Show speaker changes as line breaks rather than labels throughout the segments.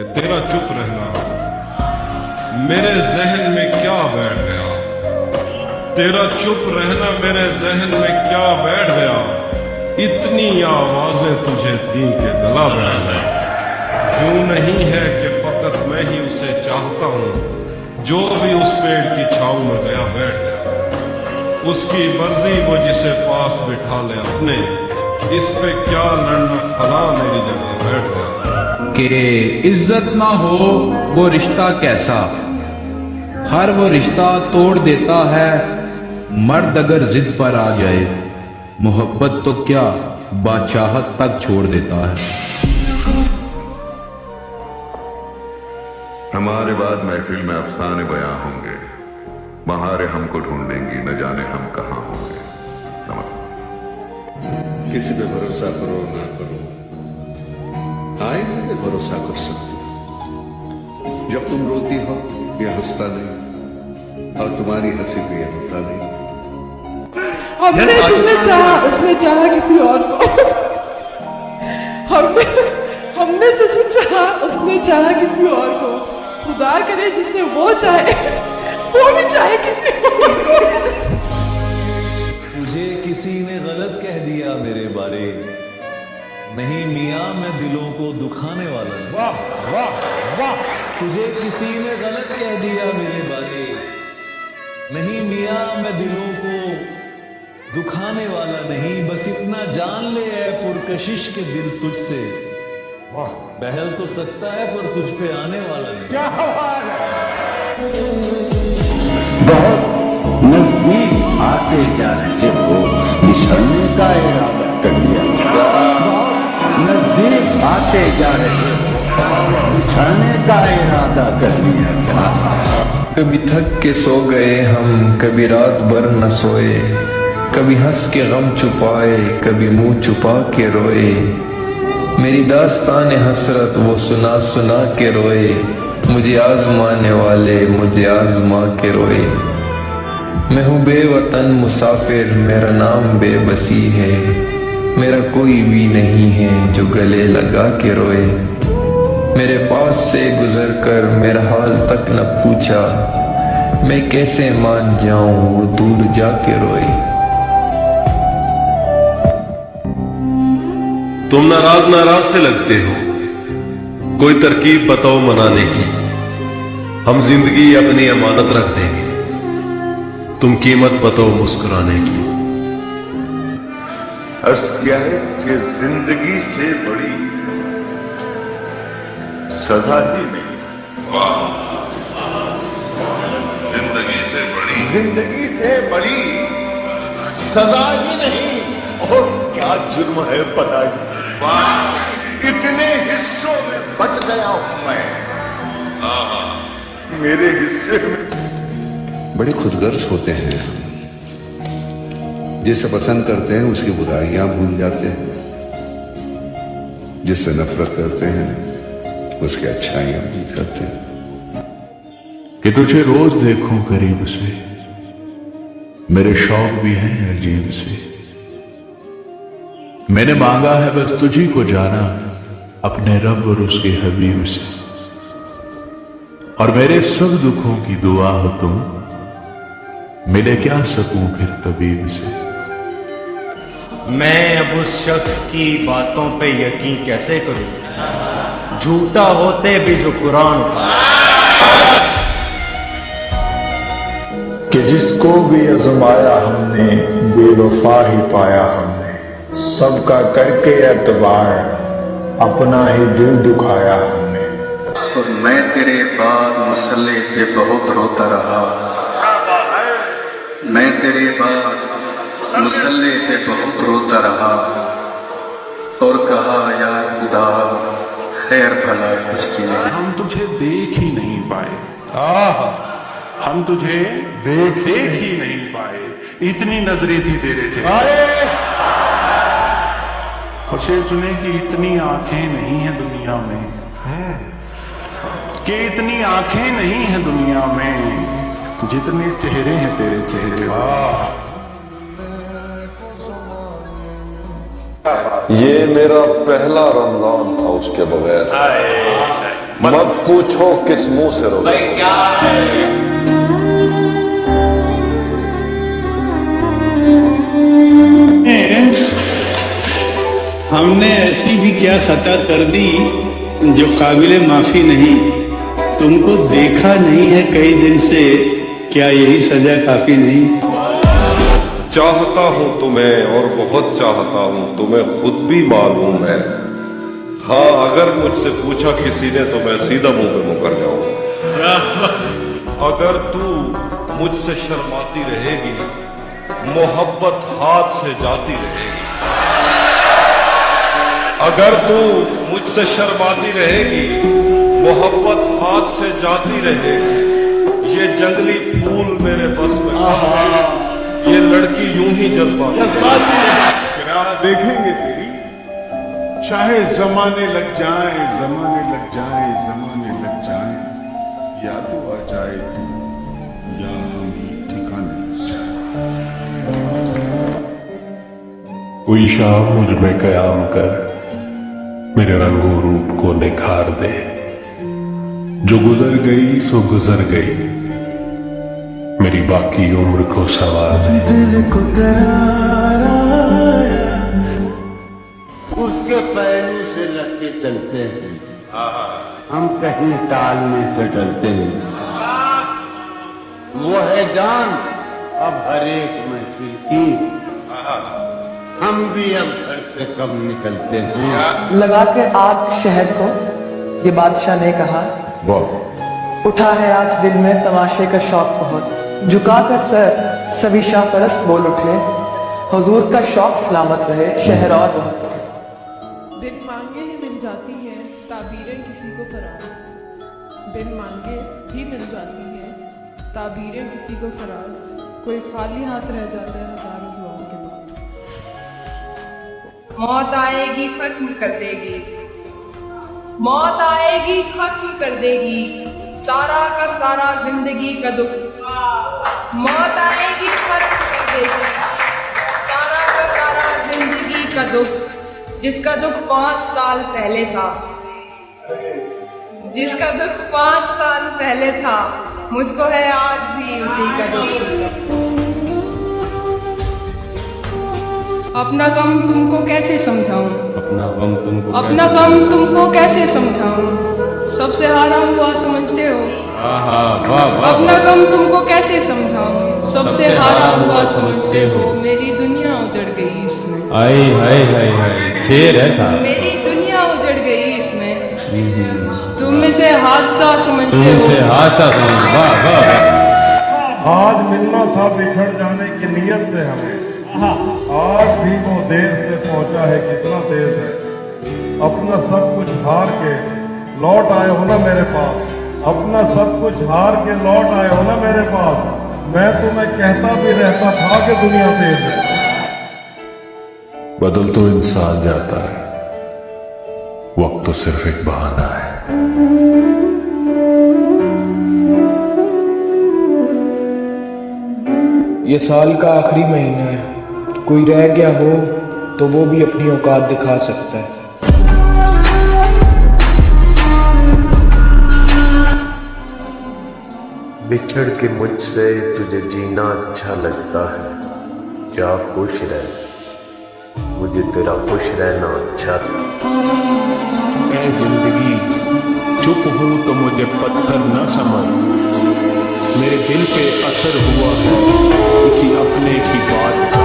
तेरा चुप रहना मेरे जहन में क्या बैठ गया, तेरा चुप रहना मेरे जहन में क्या बैठ गया, इतनी आवाजें तुझे दी के गला बैठ गया। यूं नहीं है कि फकत मैं ही उसे चाहता हूं, जो भी उस पेड़ की छांव में गया बैठ गया। उसकी मर्जी वो जिसे पास बिठा ले अपने, इस पे क्या लड़ना, फला मेरी जगह बैठ गया।
कि इज्जत ना हो वो रिश्ता कैसा, हर वो रिश्ता तोड़ देता है मर्द अगर जिद पर आ जाए, मोहब्बत तो क्या बादशाहत तक छोड़ देता है।
हमारे बाद महफिल में अफसाने बयां होंगे, बहारें हमको ढूंढेंगी, न जाने हम कहां होंगे।
किसी पे भरोसा करो ना करो, आईने पे भरोसा कर सकते हो। जब तुम रोती हो ये हंसता नहीं, और तुम्हारी हंसी भी हंसता नहीं।
हमने जिसे चाहा उसने चाहा किसी और को। हमने जिसे चाहा उसने चाहा किसी और को। खुदा करे जिसे वो चाहे वो भी चाहे किसी और को।
मुझे किसी ने गलत कह दिया मेरे बारे, नहीं मियां मैं दिलों को दुखाने वाला नहीं। वाह वाह वाह। तुझे किसी ने गलत कह दिया मेरे बारे, नहीं मियां मैं दिलों को दुखाने वाला नहीं। बस इतना जान ले है पुरकशिश के दिल तुझसे, बहल तो सकता है पर तुझ पे आने वाला नहीं। क्या
बहुत नजदीक आते जा रहे हो, बिछड़ने का इरादा कर लिया। नजदीक आते जा रहे हो, बिछड़ने का इरादा कर लिया क्या?
कभी थक के सो गए हम, कभी रात भर न सोए, कभी हंस के गम छुपाए, कभी मुंह छुपा के रोए। मेरी दास्तान हसरत वो सुना सुना के रोए, मुझे आजमाने वाले मुझे आजमा के रोए। मैं हूँ बेवतन मुसाफिर, मेरा नाम बेबसी है, मेरा कोई भी नहीं है जो गले लगा के रोए। मेरे पास से गुजर कर मेरा हाल तक न पूछा, मैं कैसे मान जाऊं वो दूर जाके रोए।
तुम नाराज नाराज से लगते हो, कोई तरकीब बताओ मनाने की, हम जिंदगी अपनी अमानत रख देंगे, तुम कीमत बताओ मुस्कुराने की।
अर्ज किया है कि जिंदगी से बड़ी सजा ही नहीं। जिंदगी से बड़ी सजा ही नहीं, और क्या जुर्म है पता ही। इतने हिस्सों में बट गया हूं मैं, मेरे हिस्से में।
बड़े खुदगर्ज होते हैं, जिसे पसंद करते हैं उसकी बुराइयां भूल जाते हैं, जिससे नफरत करते हैं उसकी अच्छाइयां भूल जाते हैं।
कि तुझे रोज देखूं करीब से, मेरे शौक भी हैं अजीब से। मैंने मांगा है बस तुझी को जाना, अपने रब और उसके हबीब से। और मेरे सब दुखों की दुआ हो तुम, मिले क्या सकूं फिर तबीब से।
मैं अब उस शख्स की बातों पे यकीन कैसे करूं, झूठा होते भी जो कुरान
कि जिसको भी आजमाया हमने, बेवफा ही पाया हमने। सबका करके एतबार, अपना ही दिल दुखाया हमने।
और मैं तेरे बाद मुसल्ले पे बहुत रोता रहा, मैं तेरे बाद मुसल्ले पे बहुत रोता रहा, और कहा यार खुदा खैर भला कुछ भी नहीं।
हम तुझे देख ही नहीं पाए, हम तुझे देख ही नहीं पाए, इतनी नजरें थी तेरे चेहरे। खुशे सुने कि इतनी आंखें नहीं है दुनिया में, कि इतनी आंखें नहीं है दुनिया में, जितने चेहरे हैं तेरे चेहरे।
ये मेरा पहला रमजान था उसके बगैर।
मत पूछो किस मुंह से रोता
क्या है?
हमने ऐसी भी क्या खता कर दी जो काबिले माफी नहीं। तुमको देखा नहीं है कई दिन से, क्या यही सजा काफी नहीं?
चाहता हूं तुम्हें और बहुत चाहता हूं, तुम्हें खुद भी मालूम है। हाँ, अगर मुझसे पूछा किसी ने तो मैं सीधा मुंह पे मुकर जाऊंगा। अगर तू मुझसे शर्माती रहेगी, मोहब्बत हाथ से जाती रहेगी। अगर तू मुझसे शर्माती रहेगी, मोहब्बत हाथ से जाती रहेगी। ये जंगली फूल मेरे बस में नहीं है, ये लड़की यूं ही जज्बाती
राह देखेंगे तेरी, चाहे जमाने लग जाए, जमाने लग जाए, जमाने लग जाए, या तो आ जाए तू या हम ठिकाने लग जाए।
कोई शाम मुझ में कयाम कर मेरे रंगों रूप को निखार दे। जो गुजर गई सो गुजर गई, मेरी बाकी उम्र को संवार दे।
दिल को करार आया, उसके पैरों से लटके चलते हैं, हम कहीं ताल में से डलते हैं। वो है जान अब हर एक महफिल की, हम भी अब घर से कम निकलते हैं।
लगा के आग शहद को ये बादशाह ने कहा, उठा है आज दिल में तमाशे का शौक बहुत। झुकाकर सर सभी शाह परस्त बोल उठे, हुजूर का शौक सलामत रहे शहर और बहुत।
बिन मांगे ही मिल जाती है ताबीरें किसी को फराज, बिन मांगे ही मिल जाती है ताबीरें किसी को फराज। कोई खाली हाथ रह जाता है हजारों दुआओं के बाद।
मौत आएगी खत्म कर देगी, मौत आएगी खत्म कर देगी सारा का सारा जिंदगी का दुख। मौत आएगी खत्म कर देगी सारा का सारा जिंदगी का दुख। जिसका दुख 5 साल पहले था, जिसका दुख 5 साल पहले था, मुझको है आज भी उसी का दुख। अपना गम तुमको कैसे समझाऊं, अपना गम तुमको कैसे समझाऊं, सबसे हारा हुआ समझते हो। अपना गम तुमको कैसे समझाऊं, सबसे हारा हुआ समझते हो। मेरी दुनिया उजड़ गई इसमें,
हाय हाय हाय हाय, शेर है साहब।
मेरी दुनिया उजड़ गई इसमें, तुम इसे हादसा समझते हो।
हादसा समझ, वाह वाह।
आज मिलना था बिछड़ जाने की नीयत से हमें, आज भी वो देर से पहुंचा है, कितना तेज है। अपना सब कुछ हार के लौट आए हो ना मेरे पास, अपना सब कुछ हार के लौट आए हो ना मेरे पास। मैं तुम्हें कहता भी रहता था कि दुनिया तेज है।
बदल तो इंसान जाता है, वक्त तो सिर्फ एक बहाना है।
ये साल का आखिरी महीना है, कोई रह गया हो तो वो भी अपनी औकात दिखा सकता है।
बिछड़ के मुझसे तुझे जीना अच्छा लगता है, क्या खुश रह, मुझे तेरा खुश रहना अच्छा था।
ऐ जिंदगी चुप हूं तो मुझे पत्थर न समझ, मेरे दिल पे असर हुआ है किसी अपने की बात का।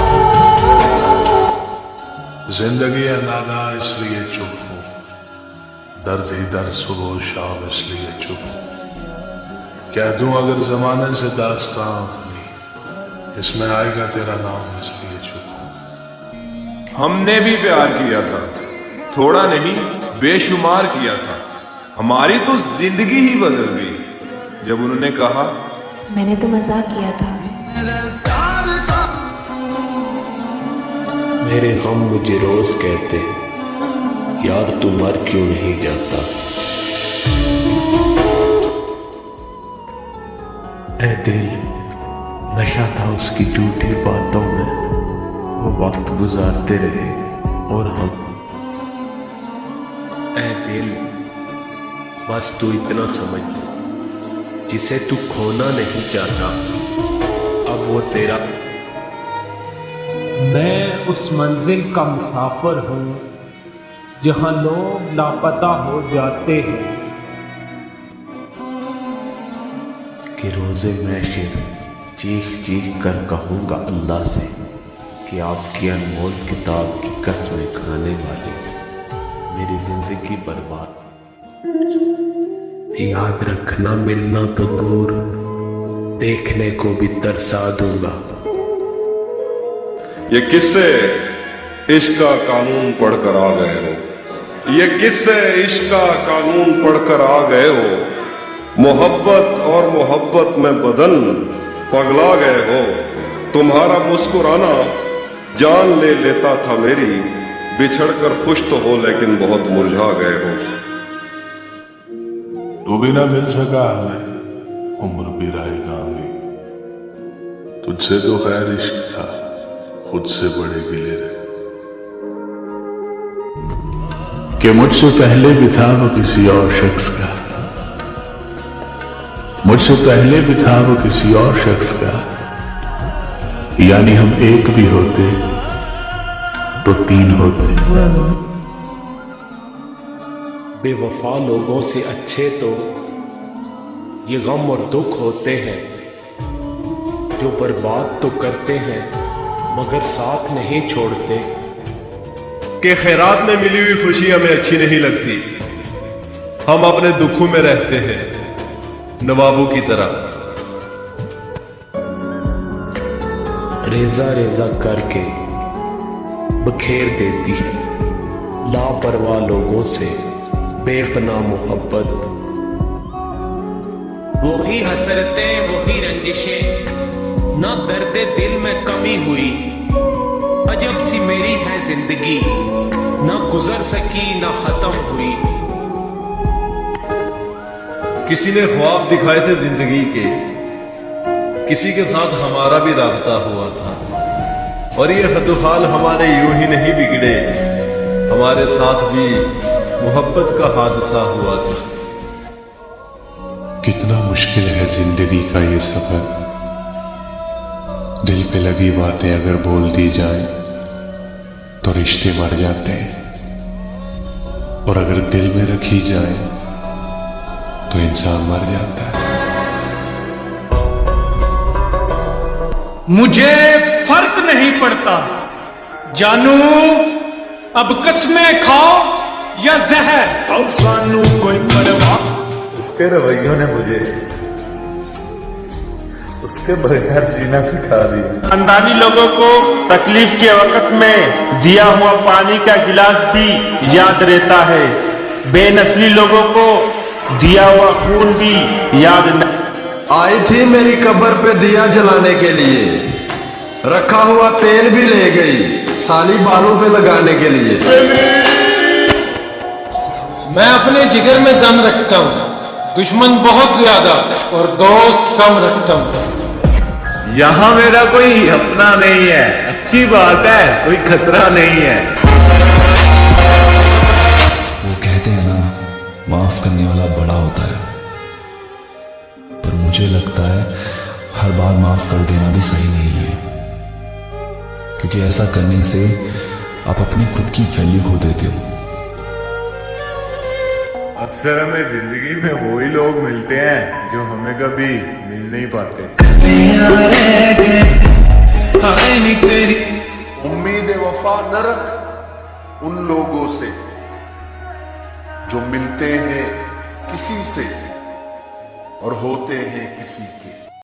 जिंदगी अनाना इसलिए चुप हूं, दर्द ही दर्द सुबह शाम इसलिए चुप हूं। कह दूं अगर जमाने से दास्तां अपनी, इसमें आएगा तेरा नाम इसलिए चुप हूं।
हमने भी प्यार किया था, थोड़ा नहीं बेशुमार किया था। हमारी तो जिंदगी ही बदल गई जब उन्होंने कहा
मैंने तो मजाक किया था।
मेरे गम मुझे रोज कहते, यार तू मर क्यों नहीं जाता। ऐ दिल नशा था उसकी झूठी बातों में, वो वक्त गुजारते रहे और हम।
ऐ दिल
बस तू इतना समझ, जिसे तू खोना नहीं चाहता अब वो तेरा।
मैं उस मंजिल का मुसाफिर हूँ जहाँ लोग लापता हो जाते हैं
कि रोज़े महशर चीख चीख कर कहूँगा अल्लाह से कि आपकी अनमोल किताब की कसमें खाने वाले मेरी जिंदगी बर्बाद। याद रखना, मिलना तो दूर, देखने को भी तरसा दूंगा।
ये किससे इश्क का कानून पढ़कर आ गए हो, ये किससे इश्क का कानून पढ़कर आ गए हो। मोहब्बत और मोहब्बत में बदन पगला गए हो। तुम्हारा मुस्कुराना जान ले लेता था मेरी, बिछड़कर खुश तो हो लेकिन बहुत मुरझा गए हो।
तू भी ना मिल सका हमें, उम्र भी रहेगा हमें। तुझसे तो खैर इश्क था, खुद से बड़े गिले रहे।
कि मुझसे पहले भी था वो किसी और शख्स का, मुझसे पहले भी था वो किसी और शख्स का। यानी हम एक भी होते तो तीन होते।
बेवफा लोगों से अच्छे तो ये गम और दुख होते हैं, जो बर्बाद तो करते हैं मगर साथ नहीं छोड़ते।
कि खैरात में मिली हुई खुशी हमें अच्छी नहीं लगती, हम अपने दुखों में रहते हैं नवाबों की तरह।
रेजा रेजा करके बखेर देती है लापरवाह लोगों से बेपनाह मोहब्बत।
वही हसरतें वही रंजिशें, ना दर्द दिल में कमी हुई। अजब सी मेरी है जिंदगी, ना गुजर सकी ना खत्म हुई।
किसी ने ख्वाब दिखाए थे जिंदगी के, किसी के साथ हमारा भी राबता हुआ था, और ये खतुहाल हमारे यूं ही नहीं बिगड़े, हमारे साथ भी मोहब्बत का हादसा हुआ था।
कितना मुश्किल है जिंदगी का ये सफर, दिल पे लगी बातें अगर बोल दी जाए तो रिश्ते मर जाते हैं, और अगर दिल में रखी जाए तो इंसान मर जाता है।
मुझे फर्क नहीं पड़ता जानू, अब कसमें खाओ या जहर।
सानू कोई परवाह, उसके रवैयों ने मुझे उसके बगैर जीना सिखा दिया।
खानदानी लोगों को तकलीफ के वक्त में दिया हुआ पानी का गिलास भी याद रहता है, बेनस्ली लोगों को दिया हुआ खून भी याद न।
आई थी मेरी कब्र पे दिया जलाने के लिए, रखा हुआ तेल भी ले गई साली बालों पे लगाने के लिए।
मैं अपने जिगर में दम रखता हूँ, दुश्मन बहुत ज्यादा और दोस्त कम रखता हूँ।
यहाँ मेरा कोई अपना नहीं है, अच्छी बात है, कोई खतरा नहीं है।
वो कहते हैं ना, माफ करने वाला बड़ा होता है, पर मुझे लगता है हर बार माफ कर देना भी सही नहीं है, क्योंकि ऐसा करने से आप अपनी खुद की वैल्यू खो देते हो।
अक्सर हमें जिंदगी में वही लोग मिलते हैं जो हमें कभी मिल नहीं पाते।
उम्मीद वफा न रख उन लोगों से जो मिलते हैं किसी से और होते हैं किसी के।